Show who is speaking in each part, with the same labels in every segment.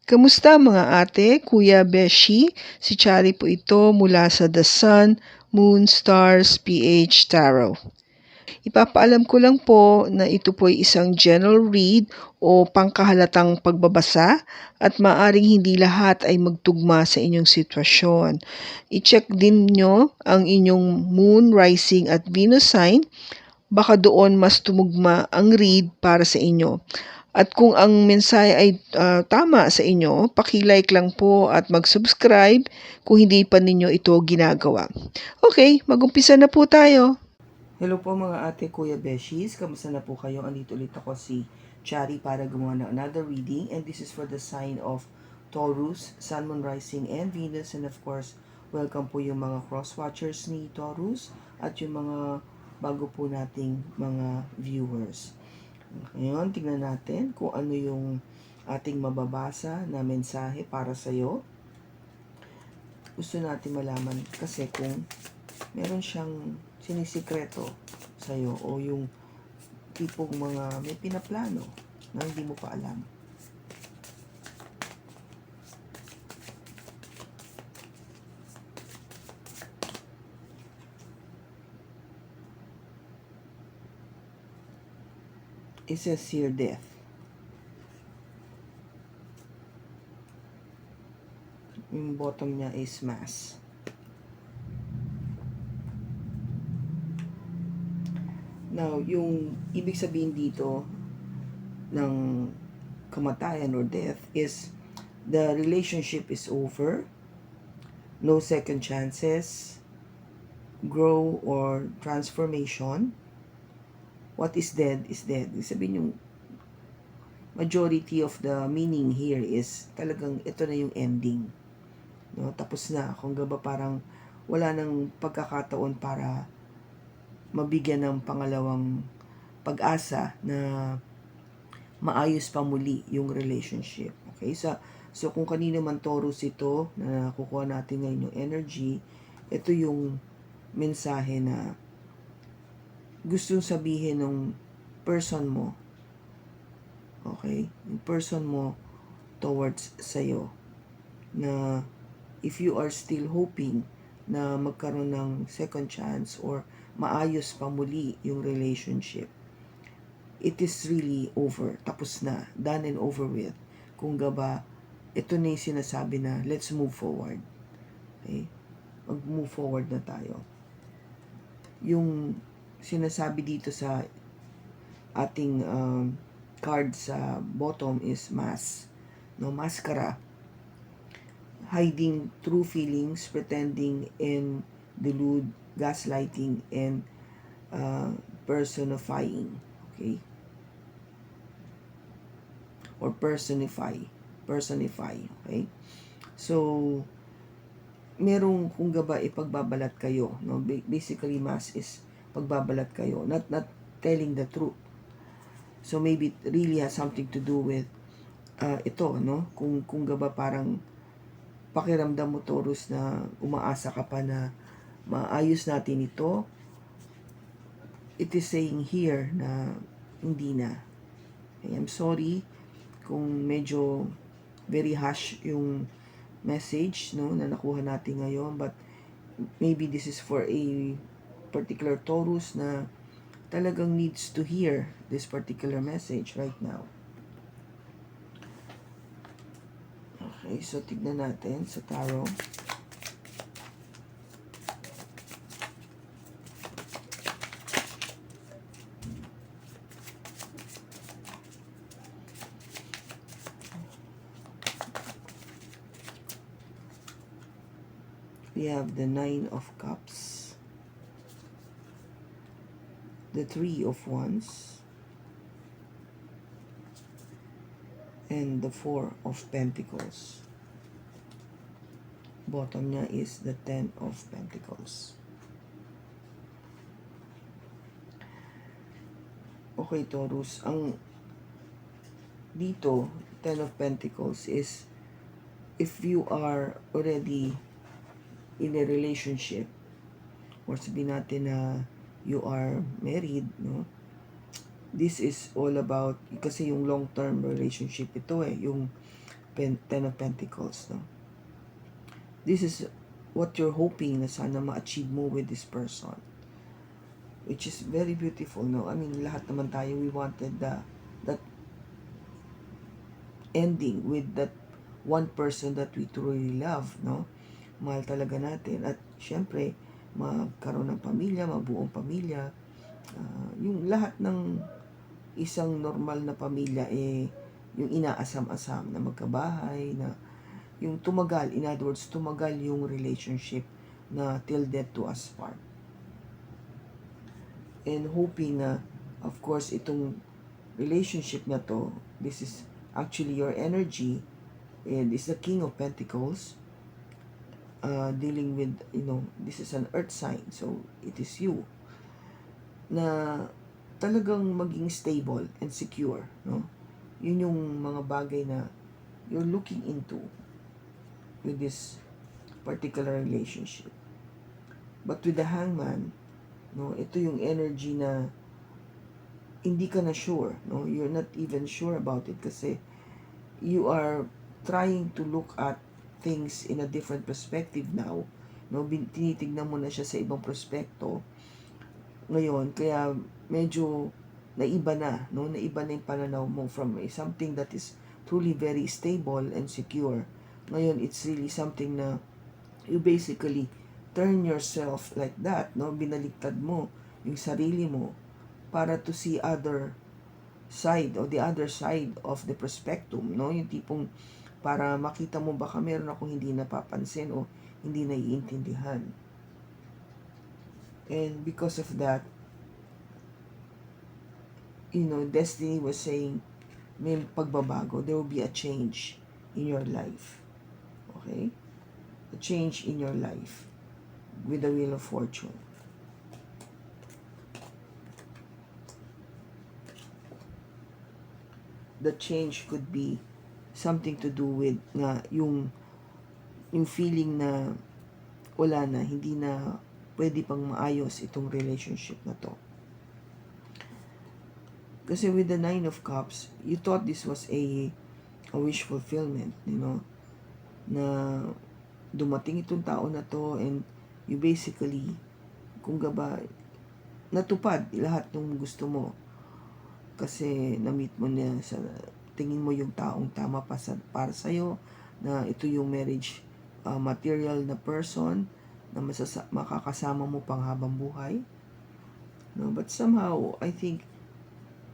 Speaker 1: Kamusta mga ate, kuya, beshi? Si Chari po ito mula sa The Sun, Moon, Stars, PH Tarot. Ipapaalam ko lang po na ito po ay isang general read o pangkahalatang pagbabasa at maaring hindi lahat ay magtugma sa inyong sitwasyon. I-check din nyo ang inyong Moon, Rising at Venus sign. Baka doon mas tumugma ang read para sa inyo. At kung ang mensahe ay tama sa inyo, paki-like lang po at mag-subscribe kung hindi pa ninyo ito ginagawa. Okay, mag-umpisa na po tayo.
Speaker 2: Hello po mga ate, kuya, beshies. Kamusta na po kayo? Andito ulit ako si Chari para gumawa ng another reading. And this is for the sign of Taurus, Sun, Moon, Rising, and Venus. And of course, welcome po yung mga cross-watchers ni Taurus at yung mga bago po nating mga viewers. Ngayon, tingnan natin kung ano yung ating mababasa na mensahe para sa'yo. Gusto natin malaman kasi kung meron siyang sinisikreto sa'yo o yung tipong mga may pinaplano na hindi mo pa alam. It says here death. Yung bottom niya is mass. Now, yung ibig sabihin dito ng kamatayan or death is the relationship is over, no second chances, grow or transformation. What is dead is dead. Ibig sabihin yung majority of the meaning here is talagang ito na yung ending. No? Tapos na. Kung gaba parang wala nang pagkakataon para mabigyan ng pangalawang pag-asa na maayos pa muli yung relationship. Okay? So kung kanino man Taurus ito na nakukuha natin ngayon yung energy, ito yung mensahe na gustong sabihin ng person mo. Okay? Yung person mo towards sa'yo. Na if you are still hoping na magkaroon ng second chance or maayos pa muli yung relationship, it is really over. Tapos na. Done and over with. Kung gaba, ito na yung sinasabi na let's move forward. Okay? Mag-move forward na tayo. Yung sinasabi dito sa ating card sa bottom is mask. No, maskara. Hiding true feelings, pretending and delude, gaslighting, and personifying. Okay? Or personify. Okay? So, merong kung gaba ipagbabalat kayo. No? Basically, mask is pagbabalat kayo. Not telling the truth. So, maybe it really has something to do with ito, no? Kung gaba parang pakiramdam mo, Taurus, na umaasa ka pa na maayos natin ito. It is saying here na hindi na. Okay, I'm sorry kung medyo very harsh yung message, no, na nakuha natin ngayon, but maybe this is for a particular Taurus na talagang needs to hear this particular message right now. Okay, so tignan natin sa tarot. We have the 9 of Cups, the 3 of Wands, and the 4 of Pentacles. Bottom niya is the 10 of Pentacles. Okay, Taurus, ang dito, 10 of Pentacles is if you are already in a relationship or sabihin natin na you are married, no? This is all about, kasi yung long-term relationship ito yung Ten of Pentacles, no? This is what you're hoping na sana ma-achieve mo with this person, which is very beautiful, no? I mean, lahat naman tayo, we wanted that ending with that one person that we truly love, no? Mahal talaga natin. At syempre, magkaroon ng pamilya, mabuong pamilya. Yung lahat ng isang normal na pamilya, yung inaasam-asam na magkabahay, na yung tumagal, in other words, tumagal yung relationship na till death do us part. And hoping na, of course, itong relationship na to, this is actually your energy, and is the King of Pentacles, dealing with, this is an earth sign, so it is you, na talagang maging stable and secure, no? Yun yung mga bagay na you're looking into with this particular relationship. But with the Hangman, no, ito yung energy na hindi ka na sure, no? You're not even sure about it kasi you are trying to look at things in a different perspective now, no? Tinitignan mo na siya sa ibang perspekto ngayon, kaya medyo naiba na, no? Naiba na yung pananaw mo from something that is truly very stable and secure. Ngayon, it's really something na you basically turn yourself like that, no? Binaliktad mo yung sarili mo para to see other side, or the other side of the perspectum, no? Yung tipong para makita mo baka meron akong hindi napapansin o hindi naiintindihan. And because of that, destiny was saying, may pagbabago, there will be a change in your life. Okay? A change in your life with the Wheel of Fortune. The change could be something to do with yung feeling na wala na, hindi na pwede pang maayos itong relationship na to. Kasi with the Nine of Cups, you thought this was a wish fulfillment, na dumating itong tao na to, and you basically, kung gaba, natupad lahat ng gusto mo. Kasi na-meet mo na, sa tingin mo yung taong tama para sa'yo, na ito yung marriage material na person na makakasama mo pang habang buhay. No, but somehow I think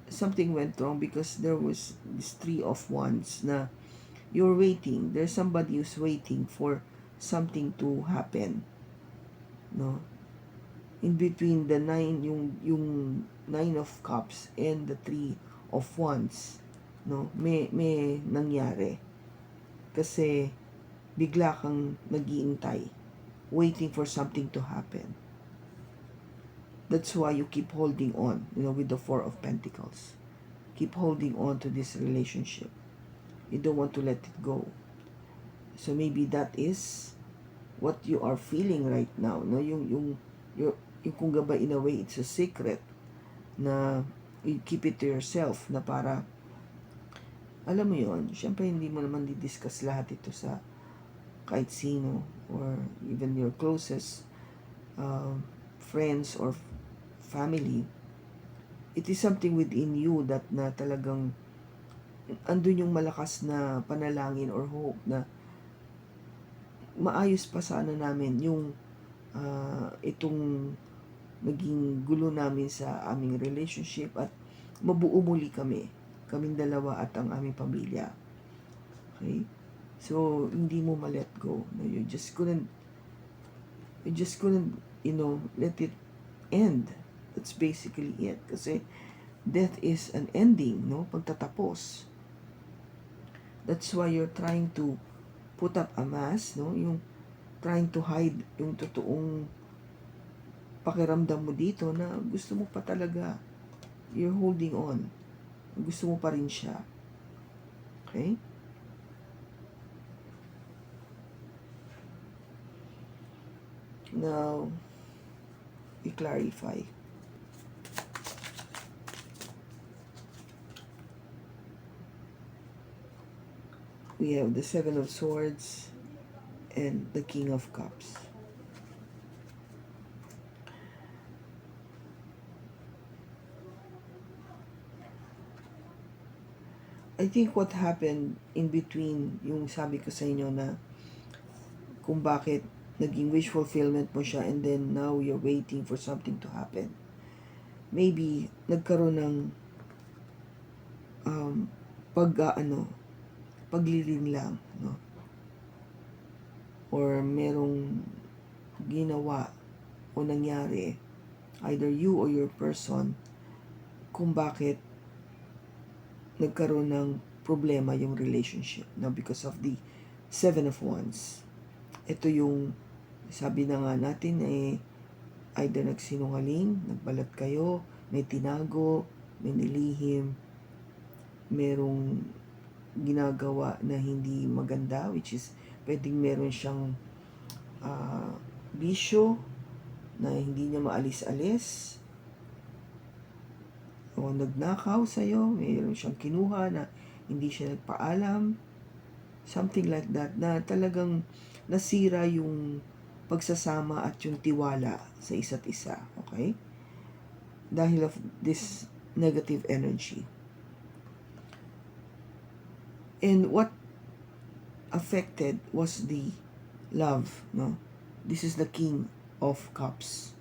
Speaker 2: something went wrong because there was this Three of Wands na you're waiting. There's somebody who's waiting for something to happen. No? In between the yung Nine of Cups and the Three of Wands, no, may nangyari. Kasi bigla kang nag-iintay, waiting for something to happen. That's why you keep holding on, with the Four of Pentacles. Keep holding on to this relationship. You don't want to let it go. So maybe that is what you are feeling right now, no? Yung kung gaba, in a way, it's a secret na you keep it to yourself, na para, alam mo yon, syempre hindi mo naman di-discuss lahat ito sa kahit sino, or even your closest friends or family. It is something within you that na talagang andun yung malakas na panalangin or hope na maayos pa sana namin yung itong naging gulo namin sa aming relationship, at mabuo muli kaming dalawa at ang aming pamilya. Okay? So, hindi mo ma-let go. No, you just couldn't, let it end. That's basically it. Kasi death is an ending, no? Pagtatapos. That's why you're trying to put up a mask, no? Yung trying to hide yung totoong pakiramdam mo dito na gusto mo pa talaga. You're holding on. Gusto mo pa rin siya. Okay? Now, i-clarify. We have the Seven of Swords and the King of Cups. I think what happened in between, yung sabi ko sa inyo na kung bakit naging wish fulfillment mo siya and then now you're waiting for something to happen. Maybe nagkaroon ng um, pagliling lang, no? Or merong ginawa o nangyari, either you or your person, kung bakit nagkaroon ng problema yung relationship, no? Because of the Seven of Wands. Ito yung sabi na nga natin, either nagsinungaling, nagbalat kayo, may tinago, may nilihim, merong ginagawa na hindi maganda, which is pwedeng meron siyang bisyo na hindi niya maalis-alis, o nagnakaw sa'yo, meron siyang kinuha na hindi siya nagpaalam, something like that, na talagang nasira yung pagsasama at yung tiwala sa isa't isa, okay? Dahil of this negative energy. And what affected was the love, no? This is the King of Cups.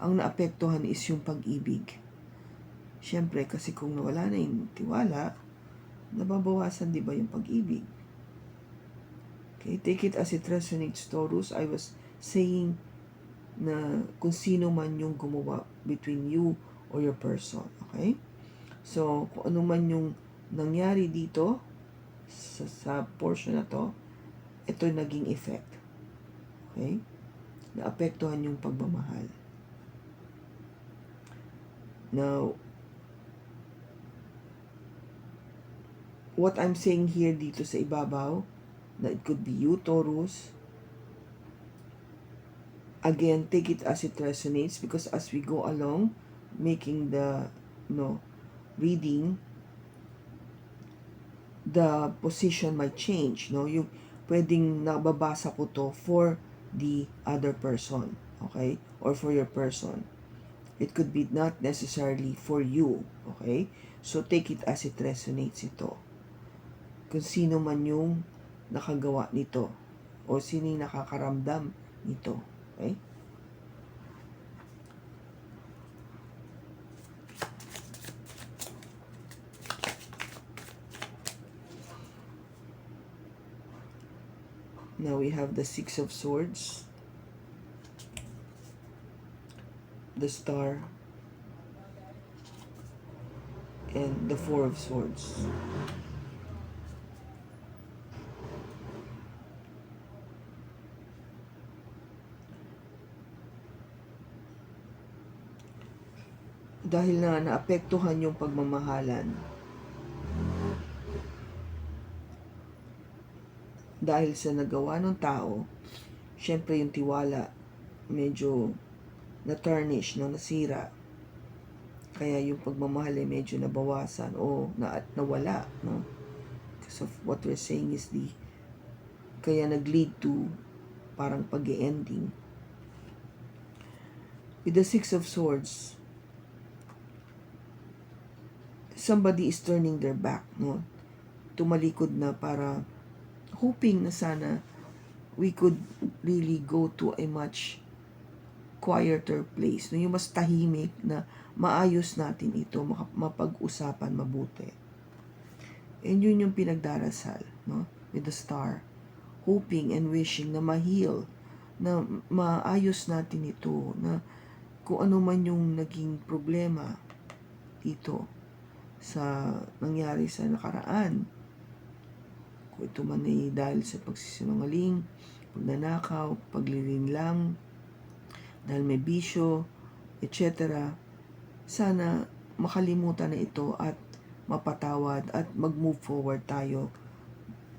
Speaker 2: Ang naapektuhan is yung pag-ibig. Siyempre, kasi kung nawala na yung tiwala, nababawasan, di ba, yung pag-ibig? Okay, take it as it resonates, Taurus. I was saying na kung sino man yung gumawa between you or your person, okay? So, kung ano man yung nangyari dito, sa portion na to, ito yung naging effect. Okay? Naapektuhan yung pagmamahal. Now, what I'm saying here dito sa ibabaw, na it could be you, Taurus, again, take it as it resonates, because as we go along, making the, reading, the position might change, no? Yung pwedeng nababasa ko to for the other person, okay? Or for your person. It could be not necessarily for you, okay? So take it as it resonates ito. Kung sino man yung nakagawa nito o sino yung nakakaramdam nito, okay? Now we have the Six of Swords, the Star, and the Four of Swords. Dahil na naapektuhan yung pagmamahalan, dahil sa nagawa ng tao, syempre yung tiwala medyo na-tarnish, no, nasira. Kaya yung pagmamahal ay medyo nabawasan o nawala, no? Because of what we're saying is kaya nag-lead to parang pag-ending. With the Six of Swords, somebody is turning their back, no? Tumalikod na para hoping na sana we could really go to a much quieter place, no? Yung mas tahimik na maayos natin ito, mapag-usapan mabuti. And yun yung pinagdarasal, no? With the Star, hoping and wishing na ma-heal, na maayos natin ito, na kung ano man yung naging problema dito sa nangyari sa nakaraan, kung ito man ay dahil sa pagsisinungaling, pagnanakaw, paglilinlang, dahil may bisyo, etc. Sana makalimutan na ito at mapatawad at mag-move forward tayo,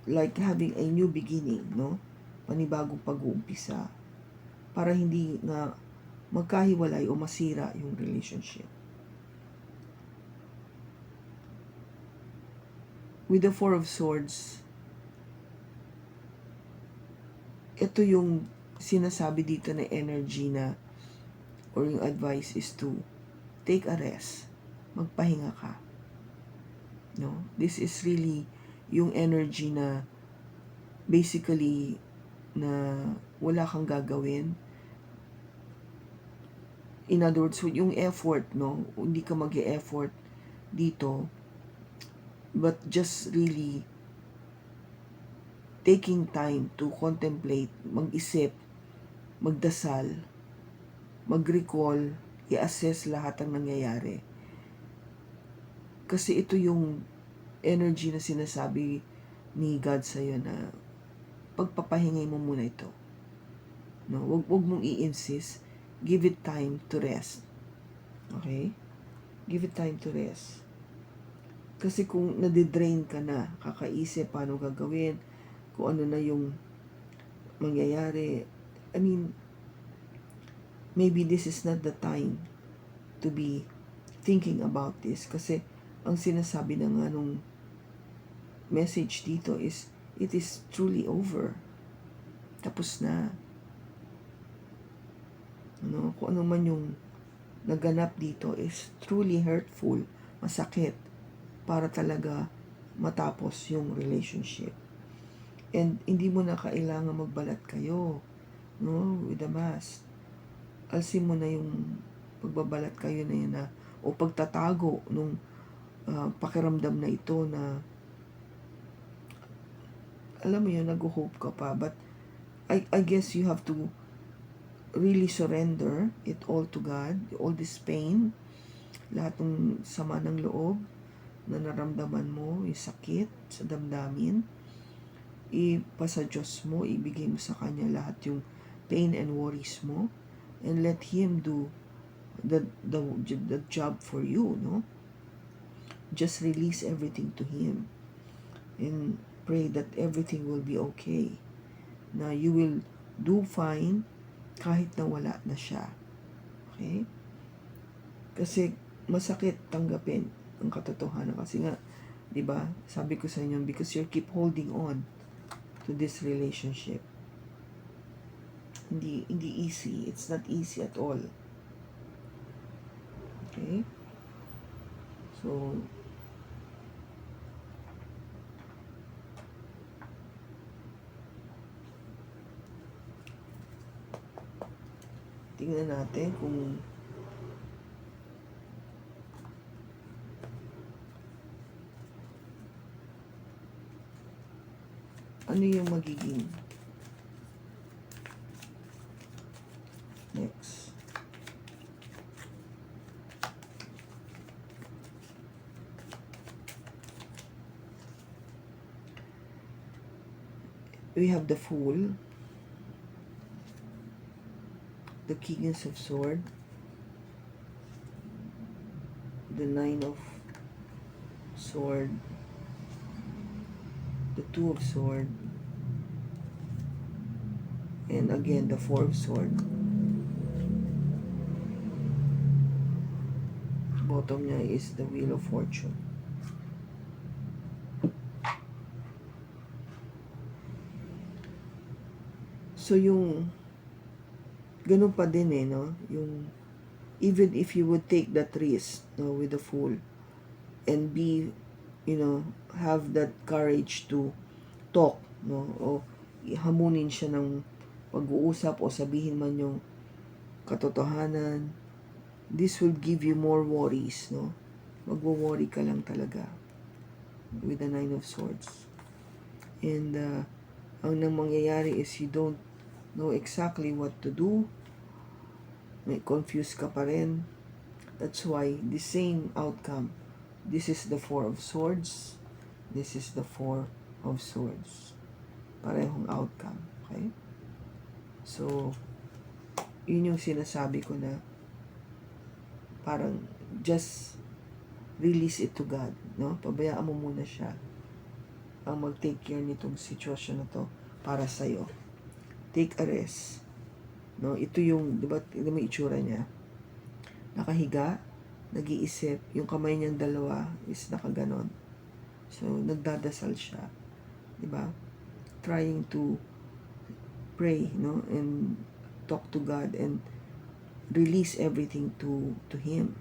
Speaker 2: like having a new beginning, no? Panibagong pag-uumpisa, para hindi na magkahiwalay o masira yung relationship. With the Four of Swords, ito yung sinasabi dito na energy na, or yung advice is to take a rest. Magpahinga ka. No? This is really yung energy na basically na wala kang gagawin. In other words, yung effort, no? Hindi ka mag-e-effort dito, but just really taking time to contemplate, mag-isip, magdasal, mag-recall, i-assess lahat ng nangyayari. Kasi ito yung energy na sinasabi ni God sa'yo na pagpapahingay mo muna ito. No, wag mong i-insist. Give it time to rest. Okay? Give it time to rest. Kasi kung nadidrain ka na, kakaisip paano gagawin, kung ano na yung mangyayari, I mean, maybe this is not the time to be thinking about this. Kasi ang sinasabi na nga nung message dito is, it is truly over. Tapos na. No, kung ano man yung naganap dito is truly hurtful, masakit, para talaga matapos yung relationship. And hindi mo na kailangan magbalat kayo, no, with the mask. Alsin mo na yung pagbabalat kayo na yun na, o pagtatago nung pakiramdam na ito na, alam mo yun, nag-hope ka pa. But I guess you have to really surrender it all to God, all this pain, lahat ng sama ng loob na naramdaman mo, yung sakit sa damdamin, ipasa Diyos mo, ibigay mo sa Kanya lahat yung pain and worries mo, and let Him do the job for you, no? Just release everything to Him and pray that everything will be okay, na you will do fine kahit na wala na siya. Okay? Kasi masakit tanggapin ang katotohanan. Kasi nga, di ba, sabi ko sa inyo, because you keep holding on to this relationship. Hindi easy. It's not easy at all. Okay? So, tingnan natin kung ano yung magiging next. We have the Fool, the King of Swords, the Nine of Swords, the Two of Swords, and again the Four of Swords. Bottom niya is the Wheel of Fortune. So yung ganun pa din no, yung even if you would take that risk, no, with the Fool, and be, have that courage to talk, no, o hamunin siya ng pag-uusap o sabihin man yung katotohanan, this will give you more worries, no? Magwo-worry ka lang talaga with the Nine of Swords. And ang nang mangyayari is you don't know exactly what to do. May confused ka pa rin. That's why the same outcome. This is the Four of Swords. This is the Four of Swords. Parehong outcome. Okay? So, yun yung sinasabi ko na parang just release it to God. No? Pabayaan mo muna siya ang mag-take care nitong sitwasyon na to para sa'yo. Take a rest. No, ito yung, di ba, may itsura niya. Nakahiga, nag-iisip, yung kamay niyang dalawa is nakaganon. So, nagdadasal siya. Di ba? Trying to pray, no, and talk to God and release everything to Him.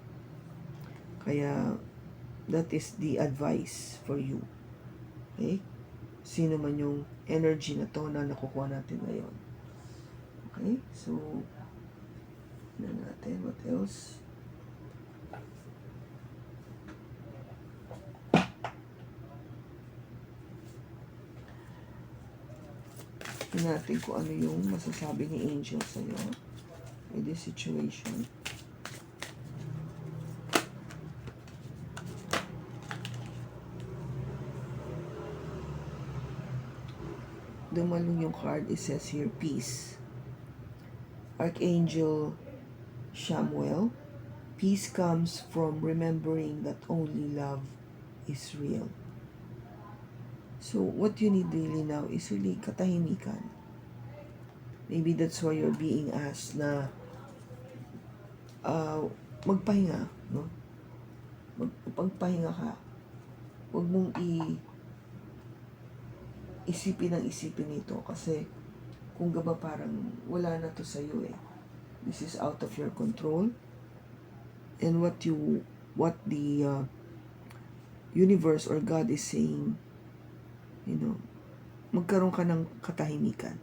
Speaker 2: Kaya that is the advice for you. Okay? Sino man yung energy na to na nakukuha natin ngayon. Okay? So, na natin. What else? Tingnan natin kung ano yung masasabi ni Angel sa'yo with this situation. Dumalong yung card. It says here, peace. Archangel Samuel, peace comes from remembering that only love is real. So, what you need really now is really katahimikan. Maybe that's why you're being asked na magpahinga, no? Magpahinga ka. Huwag mong isipin ito kasi kung gaba parang wala na to sa'yo eh. This is out of your control. And what the universe or God is saying, you know, magkaroon ka ng katahimikan.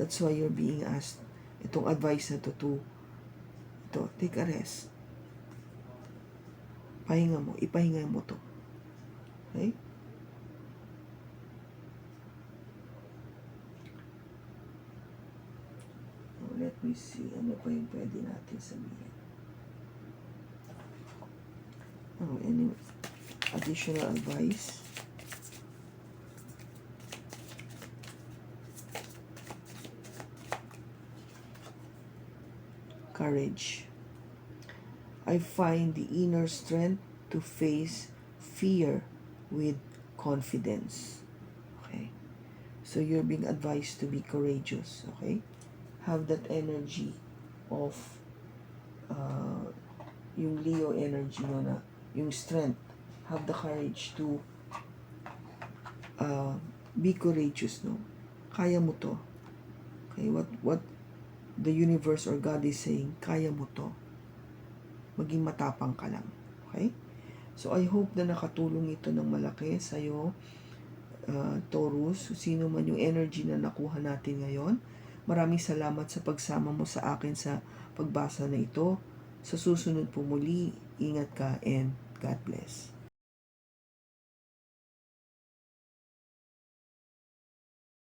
Speaker 2: That's why you're being asked itong advice na to take a rest. Pahinga mo, ipahinga mo to. Okay? Let me see, ano pa yung pwede natin sabihin. Any additional advice? Courage. I find the inner strength to face fear with confidence. Okay? So you're being advised to be courageous. Okay? Have that energy of yung Leo energy no, na yung strength. Have the courage to be courageous, no? Kaya mo to. Okay, what the universe or God is saying, kaya mo to. Maging matapang ka lang. Okay? So I hope na nakatulong ito ng malaki sa'yo, Taurus, sino man yung energy na nakuha natin ngayon. Maraming salamat sa pagsama mo sa akin sa pagbasa na ito. Sa susunod po muli, ingat ka and God bless.